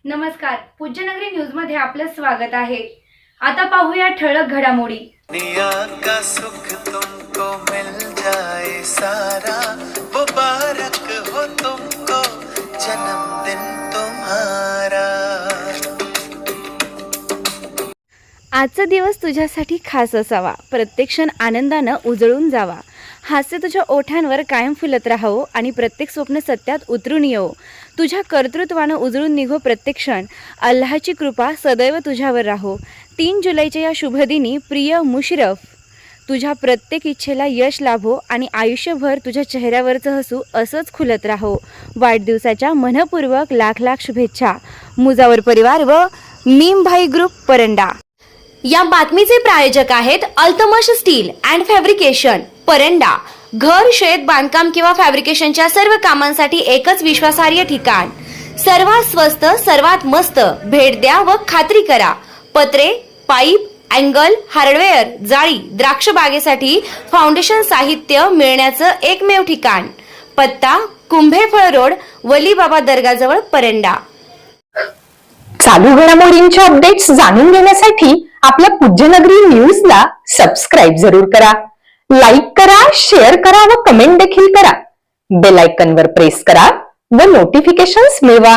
नमस्कार, पूज्यनगरी न्यूज मध्ये आपलं स्वागत आहे। आता पाहूया ठळक घडामोडी। दुनिया का सुख तुमको मिल जाए सारा, मुबारक हो तुमको जन्मदिन तुम्हारा। आजचा दिवस तुझ्यासाठी खास असावा, प्रत्येक क्षण आनंदानं उजळून जावा। हास्य तुझ्या ओठांवर कायम फुलत राहावो आणि प्रत्येक स्वप्न सत्यात उतरून येवो। तुझ्या कर्तृत्वानं उजळून निघो प्रत्येक क्षण। अल्लाहची कृपा सदैव तुझ्यावर राहो। 3 जुलैच्या या शुभदिनी प्रिय मुशरफ, तुझ्या प्रत्येक इच्छेला यश लाभो आणि आयुष्यभर तुझ्या चेहऱ्यावरचं हसू असंच खुलत राहो। वाढदिवसाच्या मनपूर्वक लाख लाख शुभेच्छा। मुजावर परिवार व मीम भाई ग्रुप परंडा। या बातमीचे प्रायोजक आहेत Altamash steel and fabrication Paranda. घर, शेत, बांधकाम किंवा फॅब्रिकेशनच्या सर्व कामांसाठी एकच विश्वासार्ह ठिकाण। सर्वात स्वस्त, सर्वात मस्त। भेट द्या व खात्री करा। पत्रे, पाईप, अँगल, हार्डवेअर, जाळी, द्राक्ष बागेसाठी फाउंडेशन साहित्य मिळण्याचं एकमेव ठिकाण। पत्ता कुंभेफळ रोड, वलीबाबा दर्गाजवळ परंडा। चालू घडामोडींचे अपडेट्स जाणून घेण्यासाठी आपल्या पूज्यनगरी न्यूजला सबस्क्राईब जरूर करा, लाईक करा, शेअर करा व कमेंट देखील करा। बेल आयकॉनवर प्रेस करा व नोटिफिकेशन्स मिळवा।